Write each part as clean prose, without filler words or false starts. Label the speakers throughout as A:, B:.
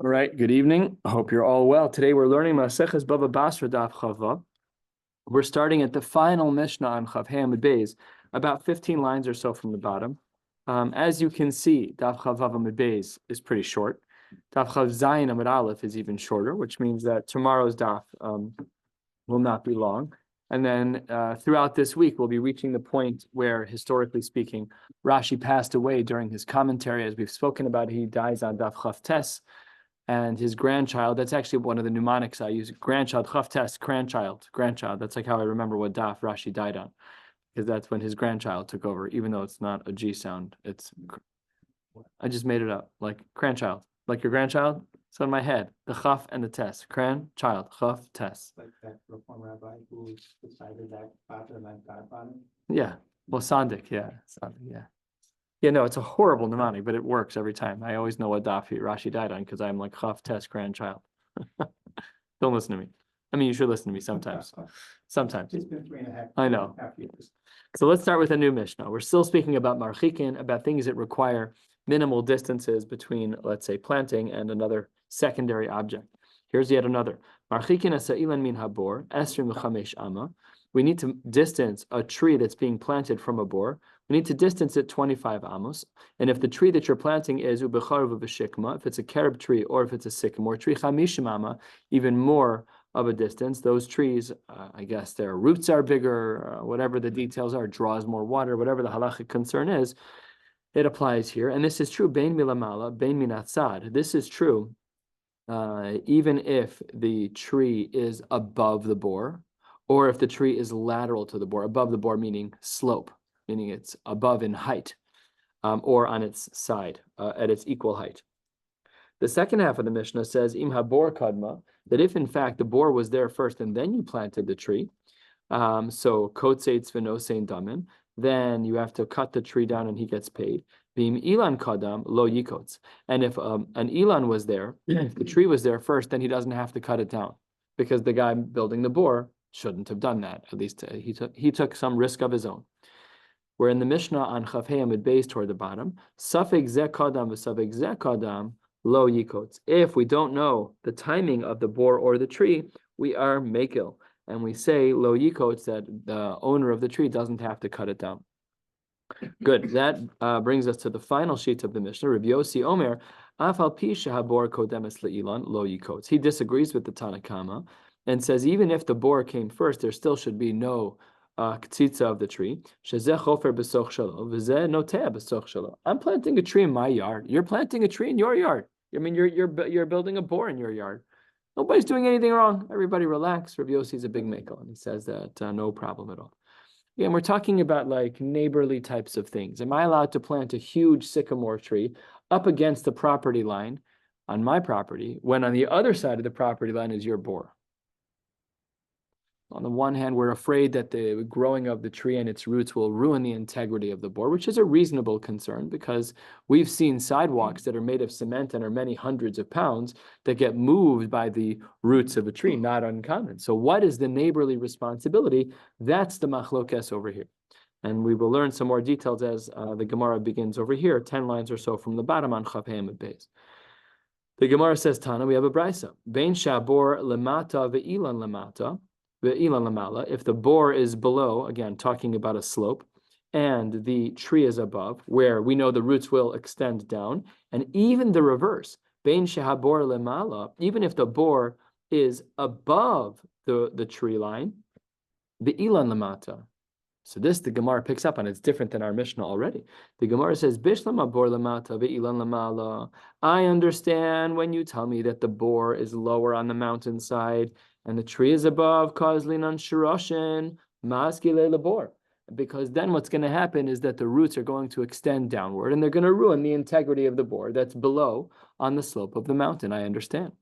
A: All right, good evening. I hope you're all well. Today we're learning Maseches Bava Basra Daf Chava. We're starting at the final Mishnah on Chav Hamid Beis, about 15 lines or so from the bottom. As you can see, Daf Chavav Amid Beis is pretty short. Daf Chav Zayin Amid Aleph is even shorter, which means that tomorrow's Daf will not be long. And then throughout this week, we'll be reaching the point where, historically speaking, Rashi passed away during his commentary. As we've spoken about, he dies on Daf Chav Tes. And his grandchild, that's actually one of the mnemonics I use, grandchild, Chavtes, grandchild. That's like how I remember what Daf Rashi died on, because that's when his grandchild took over, even though it's not a G sound. I just made it up, like grandchild, like your grandchild. So in my head, the Chaf and the Tes, grandchild, Chaf, Tes.
B: Like that Reform rabbi who decided that father meant godfather?
A: Yeah, well, Sandik, yeah. Yeah, no, it's a horrible mnemonic, but it works every time. I always know what Daf Rashi died on because I'm like Chaf Tes grandchild. Don't listen to me. I mean, you should listen to me sometimes. Sometimes.
B: It's been 3.5
A: I know.
B: years.
A: So let's start with a new Mishnah. We're still speaking about marchikin, about things that require minimal distances between, let's say, planting and another secondary object. Here's yet another. Marchikin asa'ilan min habor, esrim v'chamesh ama. We need to distance a tree that's being planted from a bor. We need to distance it 25 amos. And if the tree that you're planting is ubecharv v'shikma, if it's a carob tree or if it's a sycamore tree, chamishim ama, even more of a distance. Those trees, I guess their roots are bigger, whatever the details are, draws more water, whatever the halachic concern is, it applies here. And this is true, bein milamala, bein minatzad. This is true even if the tree is above the bor, or if the tree is lateral to the bor. Above the bor meaning slope, meaning it's above in height, or on its side, at its equal height. The second half of the Mishnah says, Im habor kadma, that if in fact the bor was there first and then you planted the tree, so kotzeitz v'nosein damin, then you have to cut the tree down and he gets paid. Bim ilan kadam lo yikotz. And if an ilan was there, if the tree was there first, then he doesn't have to cut it down because the guy building the bor shouldn't have done that. At least he took some risk of his own. We're in the Mishnah on Chav Hamid Beis toward the bottom. Safek zeh kadam v'safek zeh kadam lo yikotz. If we don't know the timing of the bor or the tree, we are mekil. And we say lo yikotz, that the owner of the tree doesn't have to cut it down. Good. That brings us to the final sheet of the Mishnah. Rabbi Yossi Omer, afal pi shehabor kodemes le'ilan lo yikotz. He disagrees with the Tanakama and says even if the bor came first, there still should be no ktsitza of the tree. Shezeh chofer b'soch shelo, v'zeh notea b'soch shelo. I'm planting a tree in my yard. You're planting a tree in your yard. I mean, you're building a bor in your yard. Nobody's doing anything wrong. Everybody relax. Rabbi Yossi is a big makel, and he says that no problem at all. Again, we're talking about like neighborly types of things. Am I allowed to plant a huge sycamore tree up against the property line on my property when on the other side of the property line is your bor? On the one hand, we're afraid that the growing of the tree and its roots will ruin the integrity of the bor, which is a reasonable concern because we've seen sidewalks that are made of cement and are many hundreds of pounds that get moved by the roots of a tree, not uncommon. So what is the neighborly responsibility? That's the machlokes over here. And we will learn some more details as the Gemara begins over here, 10 lines or so from the bottom on Chav Hamid Beis. The Gemara says, Tana, we have a brisa. Bein shabor lemata ve'ilan lemata. If the bor is below, again, talking about a slope, and the tree is above, where we know the roots will extend down, and even the reverse, bein shehabor lemala, even if the bor is above the tree line, be'ilan lemata. So this the Gemara picks up on. It's different than our Mishnah already. The Gemara says, Bishlam abor lemata be'ilan lemala. I understand when you tell me that the bor is lower on the mountainside and the tree is above, kozlinan shiroshin, maskile labor. Because then what's going to happen is that the roots are going to extend downward and they're going to ruin the integrity of the bor that's below on the slope of the mountain. I understand.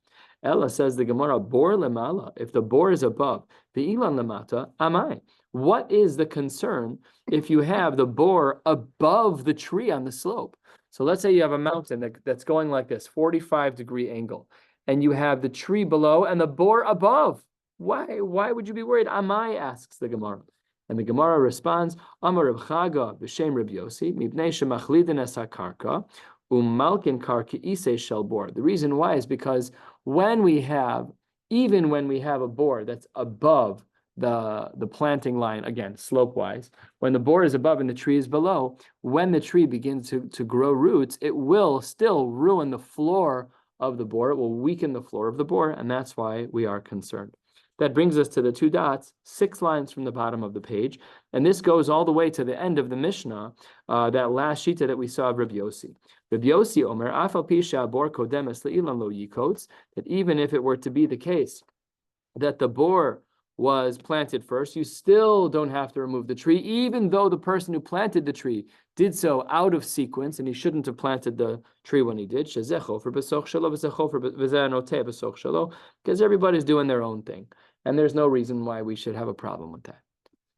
A: Ella says the Gemara, bor lemala, if the bor is above, the ilan lemata, amai. What is the concern if you have the bor above the tree on the slope? So let's say you have a mountain that's going like this, 45-degree angle, and you have the tree below and the bor above. Why would you be worried? Amai, asks the Gemara. And the Gemara responds, Amar Reb Chaga b'shem Reb Yossi, mipnei shemachlidin es hakarka, Umalkin kar ki'ise shel bor. The reason why is because even when we have a bore that's above the planting line, again, slope-wise, when the bore is above and the tree is below, when the tree begins to grow roots, it will still ruin the floor of the bore. It will weaken the floor of the bore, and that's why we are concerned. That brings us to the 2 dots, 6 lines from the bottom of the page. And this goes all the way to the end of the Mishnah, that last shita that we saw of Rabbi Yossi. Rabbi Yossi Omer, Afal Pisha Bor Kodemes Le'ilan Lo Yikots, that even if it were to be the case that the bore was planted first, you still don't have to remove the tree, even though the person who planted the tree did so out of sequence, and he shouldn't have planted the tree when he did, because everybody's doing their own thing, and there's no reason why we should have a problem with that.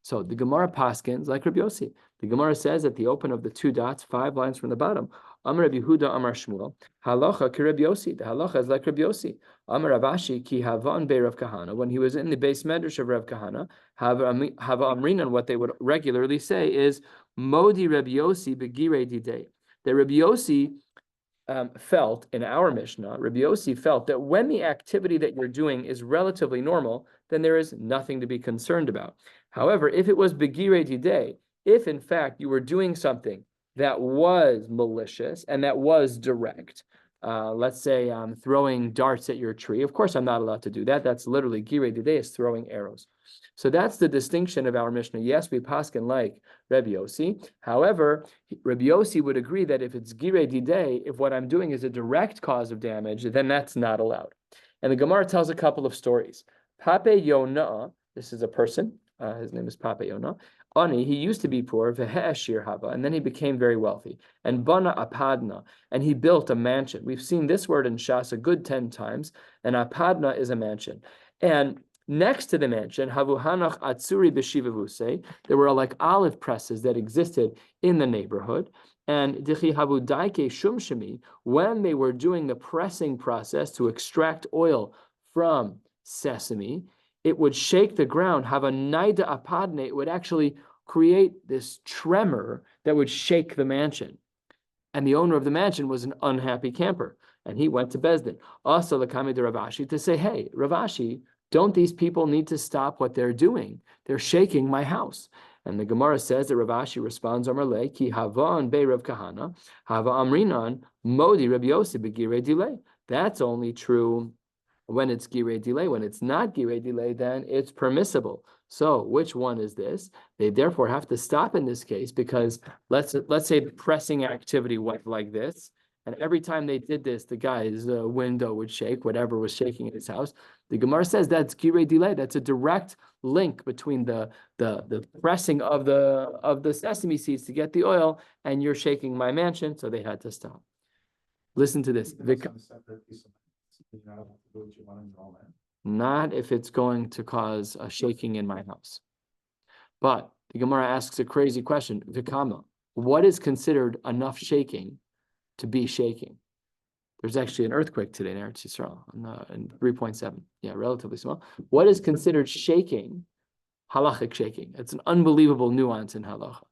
A: So the Gemara paskins like Rabbi Yossi. The Gemara says at the open of the 2 dots, 5 lines from the bottom, Amar Rabbi Yehuda Amar Shmuel, halacha ki Rabbi Yossi. The halacha is like Rabbi Yossi. Amar Rav Ashi ki havan be Rav Kahana. When he was in the base medrash of Rav Kahana, hava amrinan, what they would regularly say is Modi Rabbi Yossi begirei didei. That Rabbi Yossi felt in our Mishnah, Rabbi Yossi felt that when the activity that you're doing is relatively normal, then there is nothing to be concerned about. However, if it was begirei didei, if in fact you were doing something that was malicious and that was direct, let's say I'm throwing darts at your tree. Of course, I'm not allowed to do that. That's literally girei didei, is throwing arrows. So that's the distinction of our Mishnah. Yes, we paskin like Rabbi Yossi. However, Rabbi Yossi would agree that if it's girei didei, if what I'm doing is a direct cause of damage, then that's not allowed. And the Gemara tells a couple of stories. Pape Yonah, this is a person. His name is Pape Yonah. Ani, he used to be poor, shiur hava, and then he became very wealthy. And bana apadna, and he built a mansion. We've seen this word in Shas a good 10 times, and apadna is a mansion. And next to the mansion, havu hanach atzuri b'shivavuse, there were like olive presses that existed in the neighborhood. And dichi havu daike shumshimi, when they were doing the pressing process to extract oil from sesame, it would shake the ground, have a naida apadne, it would actually create this tremor that would shake the mansion. And the owner of the mansion was an unhappy camper. And he went to Bezdin, also Lakami de Rav Ashi, to say, hey, Rav Ashi, don't these people need to stop what they're doing? They're shaking my house. And the Gemara says that Rav Ashi responds, Amarle, ki havan be Rav Kahana, hava amrinan, modi Rabbi Yossi begirei delay. That's only true when it's girei delay. When it's not girei delay, then it's permissible. So which one is this? They therefore have to stop in this case, because let's say the pressing activity went like this, and every time they did this, the guy's window would shake, whatever was shaking in his house. The Gemara says that's girei delay. That's a direct link between the pressing of the sesame seeds to get the oil, and you're shaking my mansion, so they had to stop. Listen to this. Not if it's going to cause a shaking in my house. But the Gemara asks a crazy question. Vikama, what is considered enough shaking to be shaking? There's actually an earthquake today in Eretz Yisrael, in 3.7. Yeah, relatively small. What is considered shaking? Halachic shaking. It's an unbelievable nuance in halacha.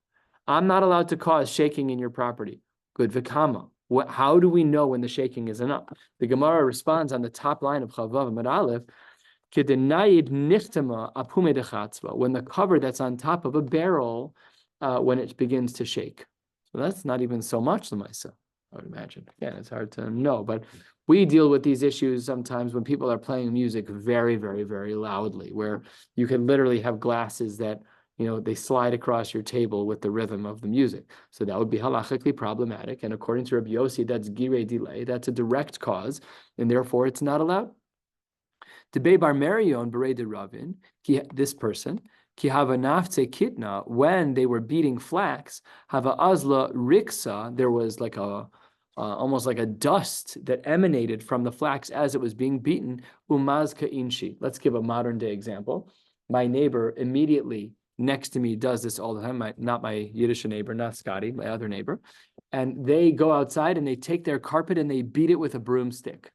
A: I'm not allowed to cause shaking in your property. Good. Vikama. How do we know when the shaking is enough? The Gemara responds on the top line of Chavav Amud Aleph, when the cover that's on top of a barrel, when it begins to shake. So that's not even so much the Maisa, I would imagine. Again, it's hard to know, but we deal with these issues sometimes when people are playing music very, very, very loudly, where you can literally have glasses that, they slide across your table with the rhythm of the music. So that would be halachically problematic. And according to Rabbi Yossi, that's girei delay. That's a direct cause, and therefore it's not allowed. Debei bar Marion berei de Ravin, this person, ki hava nafte kitna, when they were beating flax, hava azla riksa, there was like almost like a dust that emanated from the flax as it was being beaten, umazka inshi. Let's give a modern day example. My neighbor immediately next to me does this all the time, not my Yiddish neighbor, not Scotty, my other neighbor. And they go outside and they take their carpet and they beat it with a broomstick.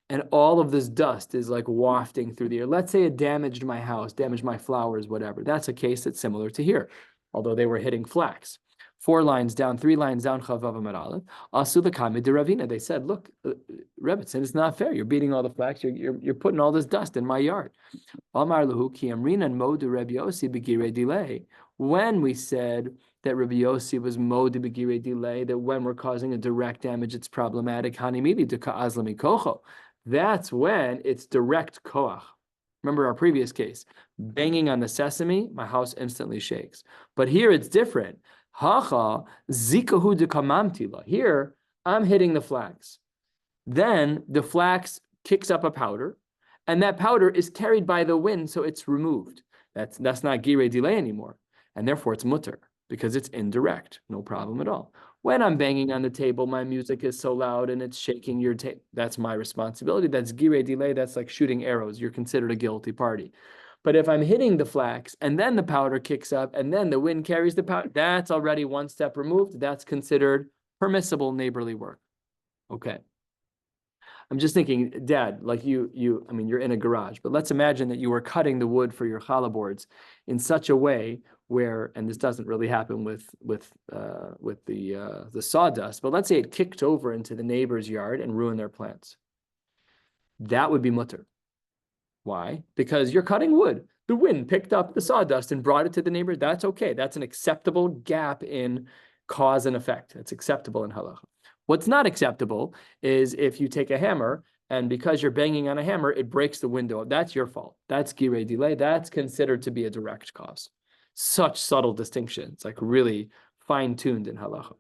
A: And all of this dust is like wafting through the air. Let's say it damaged my house, damaged my flowers, whatever. That's a case that's similar to here, although they were hitting flax. 4 lines down, 3 lines down, Chavav Amud Aleph, Asu L'Kamei de Ravina. They said, look, Rebbe, it's not fair. You're beating all the flax. You're putting all this dust in my yard. Amar Lahu Ki Amrinan Modu Rabbi Yossi Begire Delay. When we said that Rabbi Yossi was Modu Begire Delay, that when we're causing a direct damage, it's problematic. Hanimili de Ka'azlami Kocho. That's when it's direct koach. Remember our previous case, banging on the sesame, my house instantly shakes. But here it's different. Hacha zikahu de kamamtila. Here, I'm hitting the flax. Then the flax kicks up a powder, and that powder is carried by the wind, so it's removed. That's not girei delay anymore, and therefore it's mutter, because it's indirect, no problem at all. When I'm banging on the table, my music is so loud and it's shaking your table. That's my responsibility. That's girei delay. That's like shooting arrows. You're considered a guilty party. But if I'm hitting the flax and then the powder kicks up and then the wind carries the powder, that's already one step removed. That's considered permissible neighborly work. Okay. I'm just thinking, Dad, like I mean, you're in a garage, but let's imagine that you were cutting the wood for your challah boards in such a way where, and this doesn't really happen with the sawdust, but let's say it kicked over into the neighbor's yard and ruined their plants. That would be mutter. Why? Because you're cutting wood. The wind picked up the sawdust and brought it to the neighbor. That's okay. That's an acceptable gap in cause and effect. It's acceptable in halacha. What's not acceptable is if you take a hammer and because you're banging on a hammer, it breaks the window. That's your fault. That's girei delay. That's considered to be a direct cause. Such subtle distinction. It's like really fine-tuned in halacha.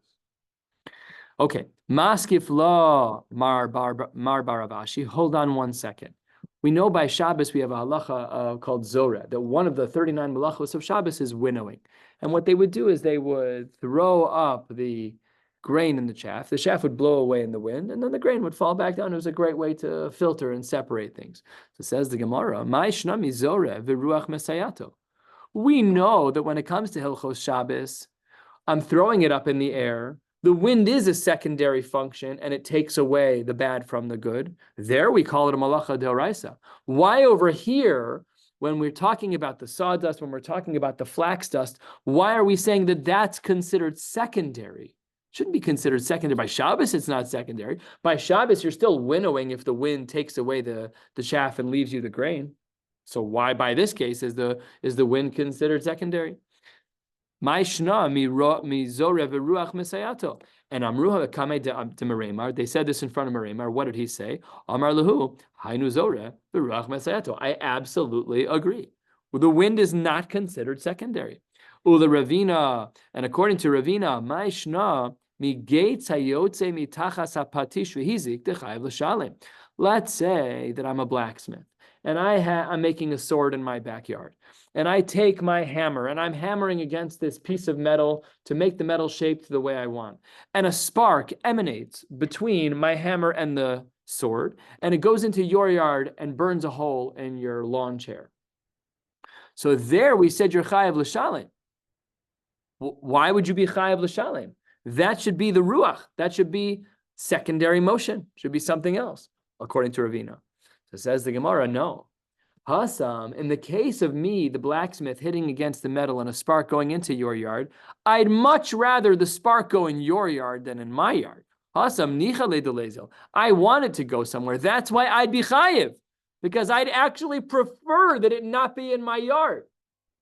A: Okay. Maskif lo mar baravashi. Hold on one second. We know by Shabbos we have a halacha called Zorah, that one of the 39 malachos of Shabbos is winnowing. And what they would do is they would throw up the grain in the chaff. The chaff would blow away in the wind, and then the grain would fall back down. It was a great way to filter and separate things. So says the Gemara, "Mai shnami zoreh v'ruach mesayato." We know that when it comes to Hilchos Shabbos, I'm throwing it up in the air. The wind is a secondary function, and it takes away the bad from the good. There we call it a malacha d'oraisa. Why over here, when we're talking about the sawdust, when we're talking about the flax dust, why are we saying that that's considered secondary? Shouldn't be considered secondary. By Shabbos, it's not secondary. By Shabbos, you're still winnowing if the wind takes away the chaff and leaves you the grain. So why, by this case, is the wind considered secondary? My shna mi zoreh v'ruach mesayato. And Amruha kamei de Meremar. They said this in front of Meremar. What did he say? Amar lahu hainu zoreh v'ruach mesayato. I absolutely agree. Well, the wind is not considered secondary. Ula Ravina, and according to Ravina, my shna. Let's say that I'm a blacksmith and I'm making a sword in my backyard, and I take my hammer and I'm hammering against this piece of metal to make the metal shaped the way I want, and a spark emanates between my hammer and the sword, and it goes into your yard and burns a hole in your lawn chair. So there we said you're chayav l'shalem. Why would you be chayav l'shalem? That should be the ruach. That should be secondary motion. Should be something else, according to Ravina. So says the Gemara, no. Hasam, in the case of me, the blacksmith, hitting against the metal and a spark going into your yard, I'd much rather the spark go in your yard than in my yard. Hasam nichale delezel. I want it to go somewhere. That's why I'd be chayiv, because I'd actually prefer that it not be in my yard.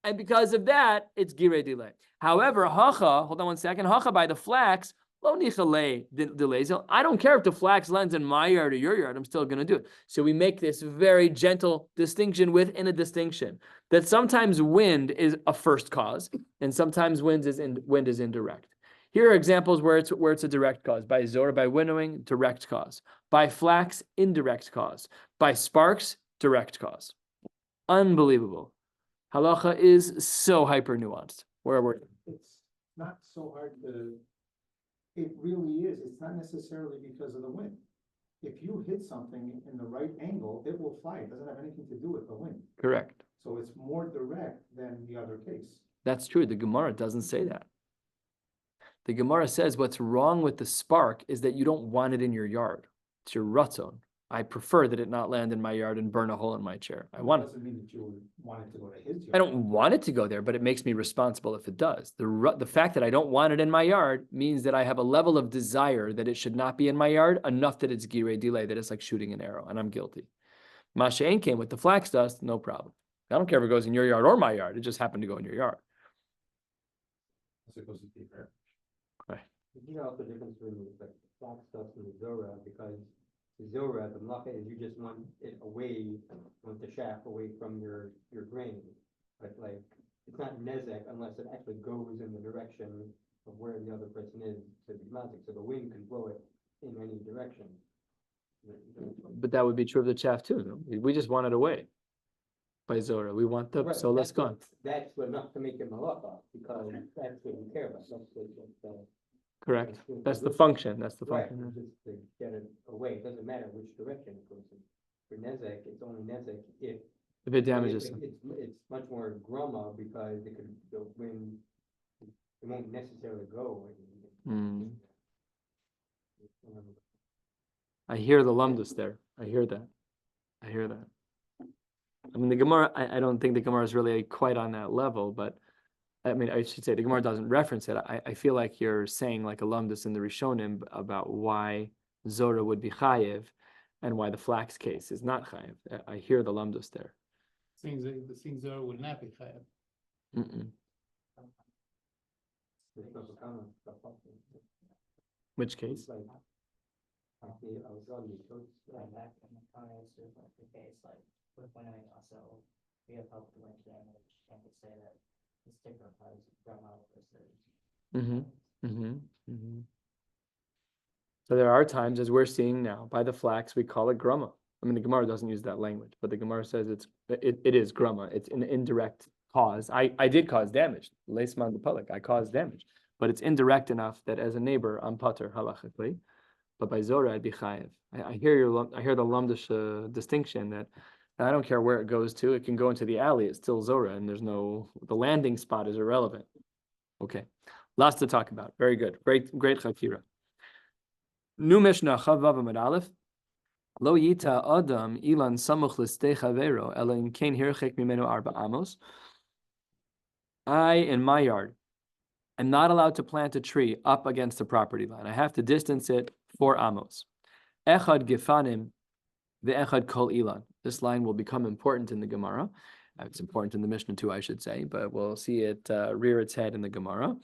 A: And because of that, it's girei delay. However, hacha, hold on one second, hacha by the flax, lo nichale delezel. I don't care if the flax lands in my yard or your yard, I'm still going to do it. So we make this very gentle distinction within a distinction, that sometimes wind is a first cause, and sometimes wind is indirect. Here are examples where it's a direct cause. By zorah, by winnowing, direct cause. By flax, indirect cause. By sparks, direct cause. Unbelievable. Halacha is so hyper nuanced.
B: It's not so hard to, it really is. It's not necessarily because of the wind. If you hit something in the right angle, it will fly. It doesn't have anything to do with the wind.
A: Correct.
B: So it's more direct than the other case.
A: That's true. The Gemara doesn't say that. The Gemara says what's wrong with the spark is that you don't want it in your yard. It's your ratzon. I prefer that it not land in my yard and burn a hole in my chair. I want it.
B: Doesn't mean that you would want it to go to his yard.
A: I don't want it to go there, but it makes me responsible if it does. The fact that I don't want it in my yard means that I have a level of desire that it should not be in my yard, enough that it's girei delay, that it's like shooting an arrow, and I'm guilty. Masha'en came with the flax dust, no problem. I don't care if it goes in your yard or my yard. It just happened to go in your yard.
B: As opposed to the fair.
A: Right.
C: You know the difference between like flax dust and the zora, because the zora, the malacha is you just want it away, want the shaft away from your grain. But like, it's not nezek unless it actually goes in the direction of where the other person is to be mazik. So the wind can blow it in any direction.
A: But that would be true of the chaff too. No? We just want it away by Zora. We want the
C: Right,
A: so let's go.
C: That's enough to make it malacha, because that's what we care about. That's what
A: Correct. That's the function. That's the
C: right,
A: function.
C: just to get it away. It doesn't matter which direction it goes in. For nezek, it's only nezek if
A: If it damages
C: It's much more groma, because it could, the wind, it won't necessarily go.
A: Hmm. I hear the lumdus there. I hear that. I hear that. I mean, the Gemara, I don't think the Gemara is really quite on that level, but I mean, I should say the Gemara doesn't reference it. I feel like you're saying like a lumdus in the Rishonim about why Zora would be chayiv and why the flax case is not chayiv. I hear the lumdus there.
D: The things Zora would not be chayav.
A: Mm-mm. Which case?
C: Like, I was on the coach,
E: Back in the comments, there's like the case, like with winnowing also, we have helped the wind damage, and could say that it's different as grandma versus.
A: Mm-hmm. Mm-hmm. Mm-hmm. So there are times, as we're seeing now, by the flax, we call it grumma. I mean, the Gemara doesn't use that language, but the Gemara says it is grumma. It's an indirect cause. I did cause damage. Leisman the public, I caused damage, but it's indirect enough that as a neighbor, I'm pater halachically. But by Zora, I'd be chayiv. I hear the lumdish distinction that I don't care where it goes to. It can go into the alley. It's still Zora, and the landing spot is irrelevant. Okay, lots to talk about. Very good. Great chakira. New Mishnah Chavav Amud Aleph. Lo yita adam ilan samuch l'stei chavero ela im kein hirchek mimenu arba amos. I, in my yard, am not allowed to plant a tree up against the property line. I have to distance it 4 amos. Echad gefanim ve'echad kol ilan. This line will become important in the Gemara. It's important in the Mishnah too, I should say, but we'll see it rear its head in the Gemara.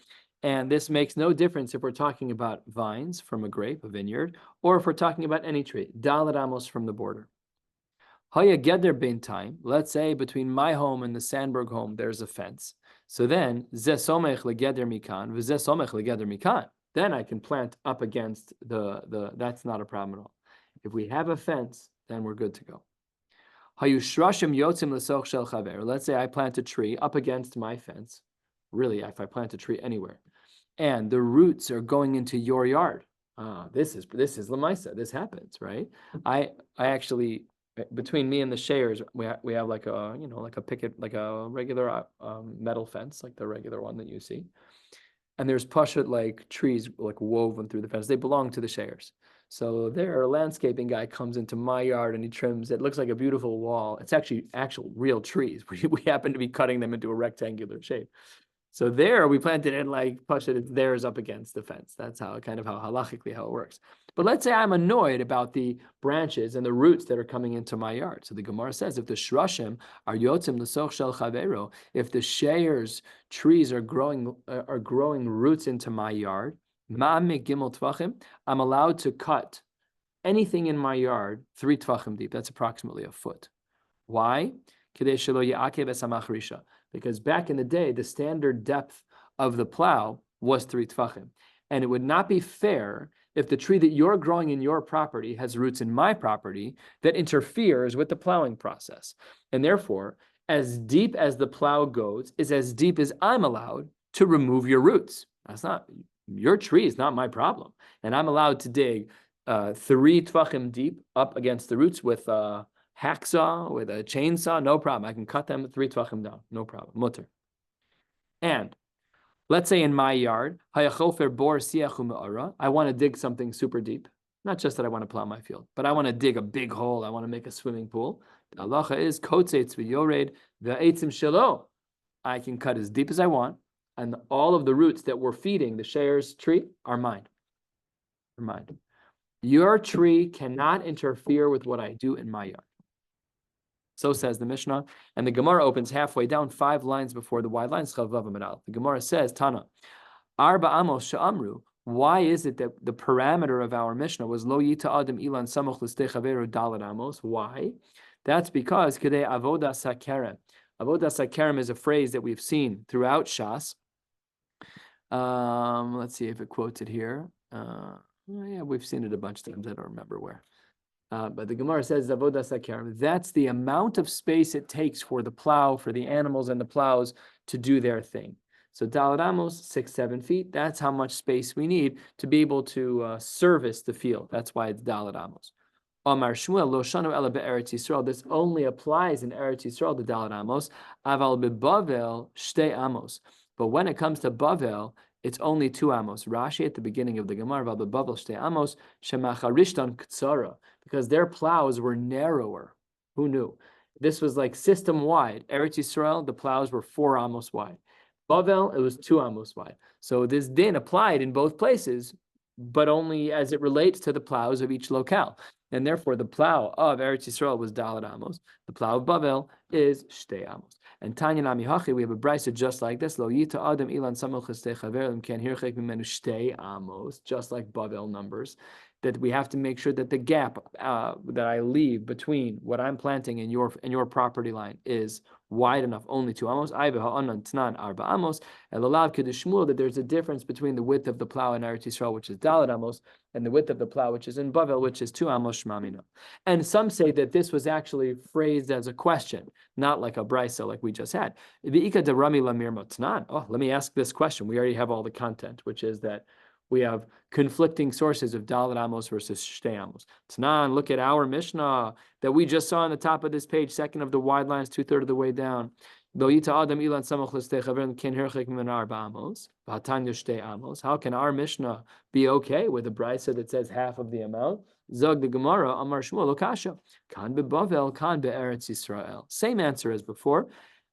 A: And this makes no difference if we're talking about vines from a grape, a vineyard, or if we're talking about any tree. Dalet amos from the border. Haya geder bein time. Let's say between my home and the Sandberg home, there's a fence. So then, zeh somech legeder mikan, v'zeh somech legeder mikan. Then I can plant up against the. That's not a problem at all. If we have a fence, then we're good to go. Hayushrashim yotzim lesoch shel chaver. Let's say I plant a tree up against my fence. Really, if I plant a tree anywhere, and the roots are going into your yard. This is lemaisa. This happens, right? I actually, between me and the shiurs, we have like a picket, like a regular metal fence, like the regular one that you see. And there's pashut like trees like woven through the fence. They belong to the shiurs. So their landscaping guy comes into my yard and he trims. It looks like a beautiful wall. It's actually actual real trees. We happen to be cutting them into a rectangular shape. So there we planted it like pashut. It's theirs up against the fence. That's how halachically how it works. But let's say I'm annoyed about the branches and the roots that are coming into my yard. So the Gemara says, if the shrashim are yotzim l'soch shel chavero, if the shiurs trees are growing roots into my yard, ma'amik gimel tvachim, I'm allowed to cut anything in my yard 3 tvachim deep. That's approximately a foot. Why? Kedei shelo ya'akev es hamachrisha. Because back in the day, the standard depth of the plow was 3 tvachim. And it would not be fair if the tree that you're growing in your property has roots in my property that interferes with the plowing process. And therefore, as deep as the plow goes is as deep as I'm allowed to remove your roots. That's not, your tree is not my problem. And I'm allowed to dig 3 tvachim deep up against the roots with hacksaw, with a chainsaw, no problem. I can cut them 3 tvachim down, no problem, mutter. And let's say in my yard, I want to dig something super deep. Not just that I want to plow my field, but I want to dig a big hole. I want to make a swimming pool. The halacha is kotzetz v'yored ve'etzim shelo. I can cut as deep as I want, and all of the roots that were feeding the shiur's tree are mine. Are mine. Your tree cannot interfere with what I do in my yard. So says the Mishnah, and the Gemara opens halfway down, 5 lines before the wide lines. The Gemara says, Tana, Arba Amos Sha'amru. Why is it that the parameter of our Mishnah was Lo Yita Adam Ilan Samuch L'Stei Chaveru Dalet Amos? Why? That's because Kedei Avoda Sakerem. Avoda Sakerem is a phrase that we've seen throughout Shas. Let's see if it quotes it here. Yeah, we've seen it a bunch of times. I don't remember where. But the Gemara says, Avoda Sakerem. That's the amount of space it takes for the plow, for the animals and the plows to do their thing. So Dalet Amos, 6-7 feet. That's how much space we need to be able to service the field. That's why it's Dalet Amos. Amar Shmuel lo shanu ela be'eretz Yisrael. This only applies in Eretz Yisrael, the Dalet Amos. Aval beBavel shtei Amos. But when it comes to Bavel, it's only 2 amos. Rashi at the beginning of the Gemara, Aval beBavel shtei Amos shemacharishtan ktsara, because their plows were narrower. Who knew? This was like system wide. Eretz Yisrael, the plows were 4 amos wide. Bavel, it was 2 amos wide. So this din applied in both places, but only as it relates to the plows of each locale. And therefore, the plow of Eretz Yisrael was Dalet Amos. The plow of Bavel is Shtei Amos. And Tanya Nami Hachi, we have a brisa just like this. Lo Yita Adam Ilan Samuch L'Stei Chaverim Ken Hirchek Mimenu Shtei Amos, just like Bavel numbers. That we have to make sure that the gap that I leave between what I'm planting and your property line is wide enough, only 2 amos. Arba amos. That there's a difference between the width of the plow in Eretz Yisrael, which is Dalet Amos, and the width of the plow, which is in Bavel, which is 2 amos shmamina. And some say that this was actually phrased as a question, not like a brisa like we just had. Oh, let me ask this question. We already have all the content, which is that we have conflicting sources of Dalet Amos versus Shtei Amos. Tanan, look at our Mishnah that we just saw on the top of this page, second of the wide lines, 2/3 of the way down. How can our Mishnah be okay with a brisa that says half of the amount? Zog the Gemara, Amar Shmuel Lokasha, Kan beBavel, Kan beEretz Yisrael. Same answer as before.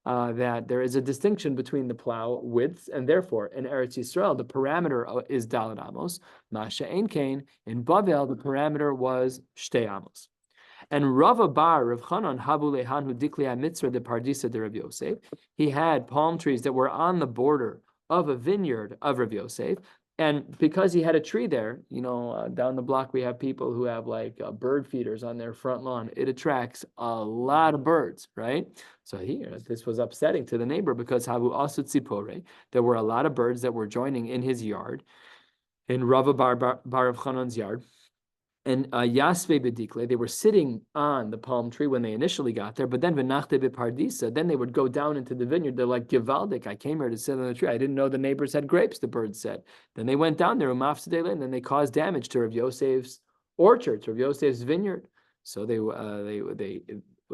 A: That there is a distinction between the plow widths, and therefore in Eretz Yisrael the parameter is Dalet Amos. Masha Ein Kain, in Bavel the parameter was Shtei Amos. And Rava Bar Rav Chanan Habu Lehan Hu Dikli HaMitzvah de Pardisa de Rav Yosef. He had palm trees that were on the border of a vineyard of Rav Yosef. And because he had a tree there, down the block we have people who have like bird feeders on their front lawn. It attracts a lot of birds, right? So this was upsetting to the neighbor because Havu Asu Tzipore, there were a lot of birds that were joining in his yard, in Rava Bar of Chanan's yard. And Yasve Bedikle, they were sitting on the palm tree when they initially got there, but then Venachte Bepardisa, then they would go down into the vineyard. They're like, Givaldik, I came here to sit on the tree. I didn't know the neighbors had grapes, the birds said. Then they went down there, and then they caused damage to Rav Yosef's orchard, to Rav Yosef's vineyard. So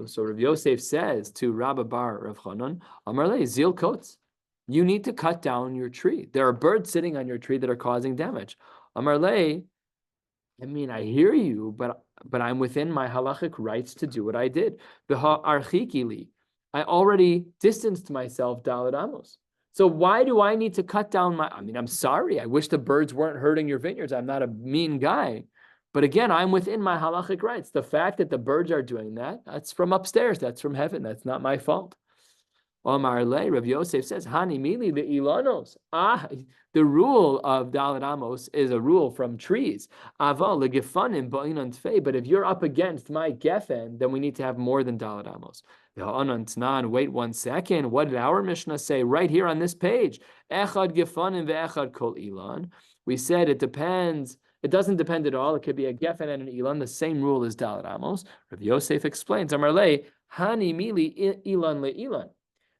A: so Rav Yosef says to Rabba Bar Rav Chanan, Amarle, Zil Kotz, you need to cut down your tree. There are birds sitting on your tree that are causing damage. Amarle, I hear you, but I'm within my halachic rights to do what I did. I already distanced myself, Dalet Amos. So why do I need to cut down I'm sorry. I wish the birds weren't hurting your vineyards. I'm not a mean guy. But again, I'm within my halachic rights. The fact that the birds are doing that, that's from upstairs. That's from heaven. That's not my fault. Omar Le, Rav Yosef says, Hani mili the ilanos. The rule of Dalet Amos is a rule from trees. Aval legefanim ba'inan tfei. But if you're up against my gefen, then we need to have more than Dalet Amos. Wait 1 second. What did our Mishnah say right here on this page? Echad gefanim ve'echad kol ilan. We said it depends. It doesn't depend at all. It could be a gefen and an ilan. The same rule as Dalet Amos. Rav Yosef explains, Amar Le, Hani mili ilan le'ilan.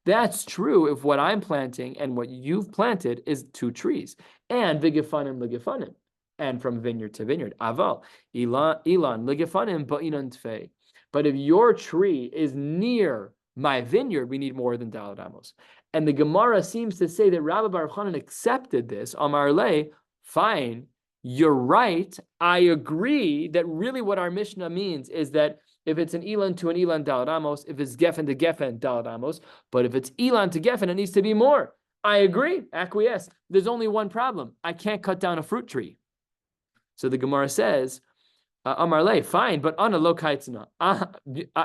A: That's true if what I'm planting and what you've planted is 2 trees. And vigifanim ligifanim. And from vineyard to vineyard. Aval. Ilan ligifanim ba'inan tfei. But if your tree is near my vineyard, we need more than Dalet Amos. And the Gemara seems to say that Rabbi Bar Chanan accepted this. Amar Le, fine. you're right. I agree that really what our Mishnah means is that if it's an Elan to an Elan Dalad Amos, if it's Geffen to Geffen Dalad Amos, but if it's Elan to Geffen, it needs to be more. I agree, acquiesce. There's only one problem. I can't cut down a fruit tree. So the Gemara says, Amar Le, fine, but ana lo kaitzna.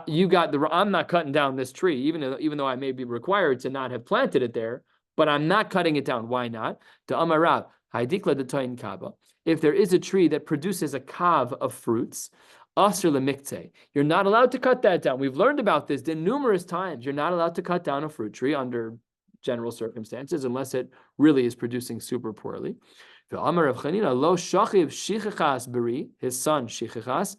A: You got the. I'm not cutting down this tree, even though I may be required to not have planted it there, but I'm not cutting it down. Why not? To Amar Rav, haidikla detoin kava. If there is a tree that produces a kav of fruits, asr lemikte, you're not allowed to cut that down. We've learned about this numerous times. You're not allowed to cut down a fruit tree under general circumstances unless it really is producing super poorly. The Amar of Chanina lo shachiv shichachas beri, his son shichachas.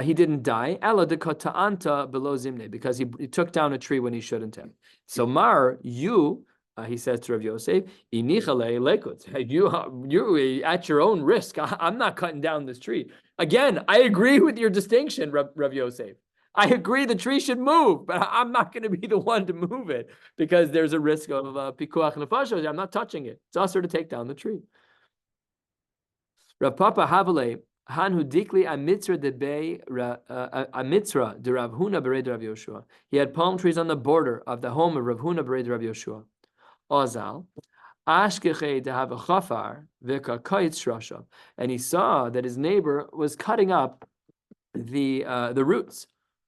A: He didn't die. Ela de kota'anta below zimne, because he took down a tree when he shouldn't have. So Mar, you, he says to Rav Yosef, inichale lekut. You at your own risk. I'm not cutting down this tree. Again, I agree with your distinction, Rav Yosef. I agree the tree should move, but I'm not going to be the one to move it because there's a risk of pikuach nefashos. I'm not touching it. It's also to take down the tree. Rav Papa Havale Hanhu Dikli Amitzra de Bay Amitzra de Rav Huna Bered Rav Yoshua. He had palm trees on the border of the home of Rav Huna Bered Rav Yoshua. Ozal Ashkeche de have a chafar v'ka kaitz shrasha, and he saw that his neighbor was cutting up the roots.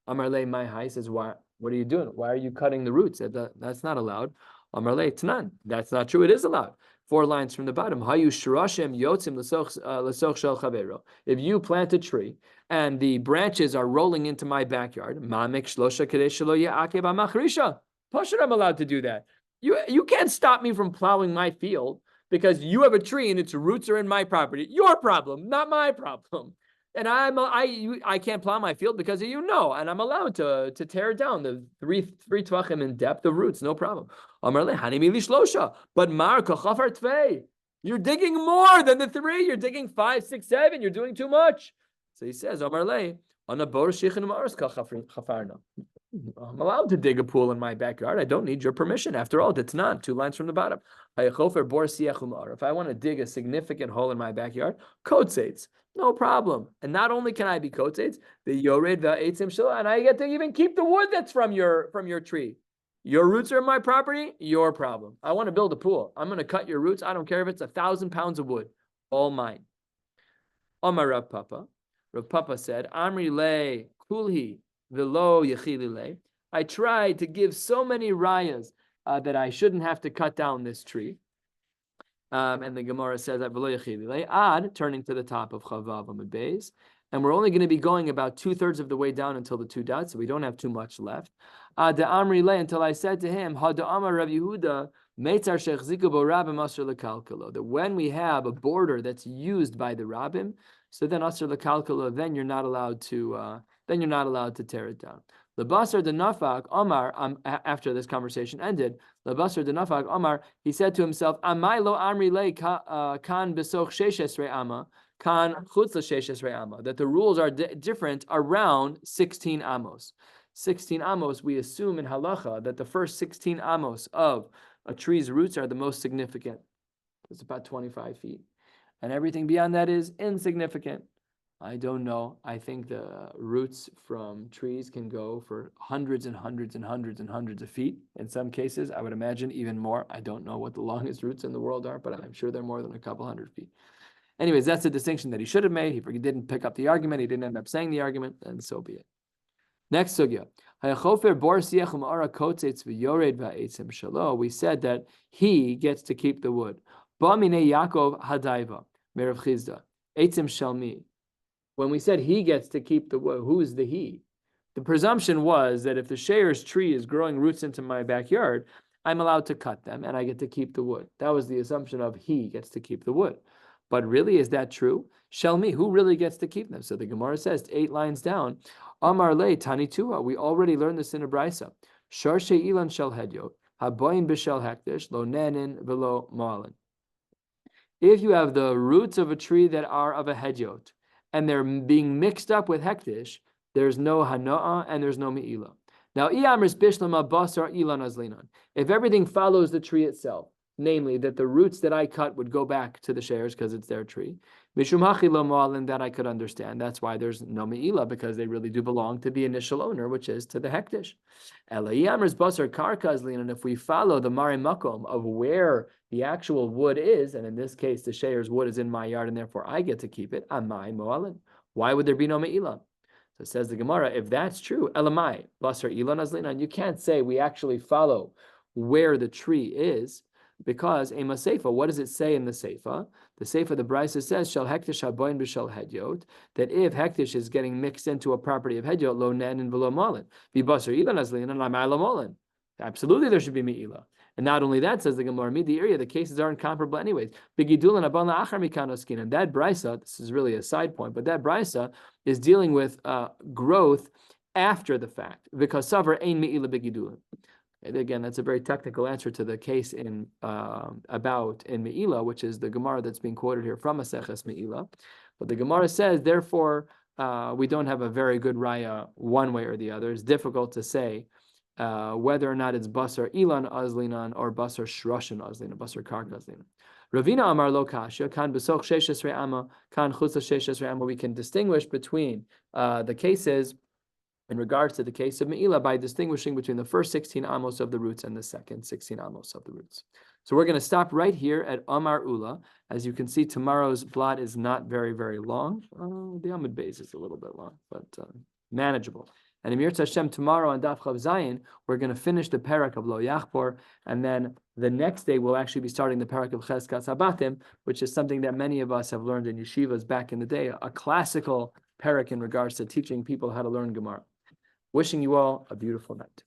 A: Amarle my high says, why? What are you doing? Why are you cutting the roots? That's not allowed. Amarle Tanan. That's not true. It is allowed. 4 lines from the bottom. Hayu shirashem yotzim lesoch shel chavero. If you plant a tree and the branches are rolling into my backyard, mamek shlosha kadei shelo ya'akev amachrisha. Pashut, I'm allowed to do that. You can't stop me from plowing my field because you have a tree and its roots are in my property. Your problem, not my problem. And I can't plow my field because of and I'm allowed to tear down the three tvachim in depth of roots, no problem. But Mar kachafar tvei, you're digging more than the 3. You're digging 5, 6, 7. You're doing too much. So he says, I'm allowed to dig a pool in my backyard. I don't need your permission. After all, it's not 2 lines from the bottom. If I want to dig a significant hole in my backyard, kotzetz, no problem. And not only can I be kotzetz, the yored va'etzim shelo, and I get to even keep the wood that's from your tree. Your roots are in my property, your problem. I want to build a pool. I'm going to cut your roots. I don't care if it's 1,000 pounds of wood. All mine. Amar Rav Papa. Rav Papa said, Amri le kulhi velo yechili le. I tried to give so many rayas that I shouldn't have to cut down this tree. And the Gemara says that velo yechili le ad, turning to the top of Chavav Amud Beis. And we're only going to be going about 2/3 of the way down until the 2 dots, so we don't have too much left. De Amri le, until I said to him, Ha de Amar Rav Yehuda, Meitzar Shech Ziku bo Rabbim Asr lekalkalo. That when we have a border that's used by the Rabbim, so then Asr lekalkalo, then you're not allowed to tear it down. The Basra de Nafak Omar, after this conversation ended, the Basra de Nafak Omar, he said to himself, Amai lo Amri le kan besoch sheshes ama. That the rules are different around 16 amos. 16 amos, we assume in halacha that the first 16 amos of a tree's roots are the most significant. It's about 25 feet. And everything beyond that is insignificant. I don't know. I think the roots from trees can go for hundreds and hundreds and hundreds and hundreds of feet. In some cases, I would imagine even more. I don't know what the longest roots in the world are, but I'm sure they're more than a couple hundred feet. Anyways, that's a distinction that he should have made. He didn't pick up the argument. He didn't end up saying the argument, and so be it. Next sugya. We said that he gets to keep the wood. When we said he gets to keep the wood, who is the he? The presumption was that if the shiur's tree is growing roots into my backyard, I'm allowed to cut them, and I get to keep the wood. That was the assumption of he gets to keep the wood. But really, is that true? Shelmi, who really gets to keep them? So the Gemara says, 8 lines down, Amar le Tanitua. We already learned this in a brisa. Sharshe ilan shel hedyot, haboyin b'shel hektish, lo nenin v'lo ma'alin. If you have the roots of a tree that are of a hedyot, and they're being mixed up with hektish, there's no hanoah and there's no me'ilah. Now, iyamris bishlama basar ilan azlinan. If everything follows the tree itself, namely that the roots that I cut would go back to the shares because it's their tree. Mishum hachi lo mo'alin, that I could understand. That's why there's no me'ila, because they really do belong to the initial owner, which is to the hektish. Elayamers basar karkazlin, and if we follow the mare makom of where the actual wood is, and in this case the shares wood is in my yard and therefore I get to keep it, amai mo'alin. Why would there be no me'ila? So says the Gemara, if that's true, elamai basar ilan azlinan, you can't say we actually follow where the tree is, because a maseifa, what does it say in the seifa? The seifa, the Brisa says, shall hektish haboin b'shal hedyot, that if hektish is getting mixed into a property of hedyot, lo nen and v'lo malin, v'basar ilan azlinan lamai malin. Absolutely, there should be me'ila. And not only that, says the Gemara, the area, the cases aren't comparable anyways. B'gidulan abon la'achar mikan oskin, and that Brisa, this is really a side point, but that Brisa is dealing with growth after the fact, because savar ein me'ila b'gidulan. And again, that's a very technical answer to the case in Me'ila, which is the Gemara that's being quoted here from Maseches Me'ila. But the Gemara says, therefore, we don't have a very good raya one way or the other. It's difficult to say whether or not it's basar ilan azlinan or basar shroshin azlinan, basar kark azlinan. Ravina Amar Lo Kasha, kan besoch sheshes re'ama, kan chutza sheshes re'ama. We can distinguish between the cases in regards to the case of Me'ila by distinguishing between the first 16 amos of the roots and the second 16 amos of the roots. So we're going to stop right here at Amar Ula. As you can see, tomorrow's blot is not very, very long. The Amud Beis is a little bit long, but manageable. And Emir Hashem, tomorrow on Daf Chav Zayin, we're going to finish the parak of Lo Yachpor, and then the next day we'll actually be starting the parak of Cheskas Habatim, which is something that many of us have learned in yeshivas back in the day, a classical parak in regards to teaching people how to learn Gemara. Wishing you all a beautiful night.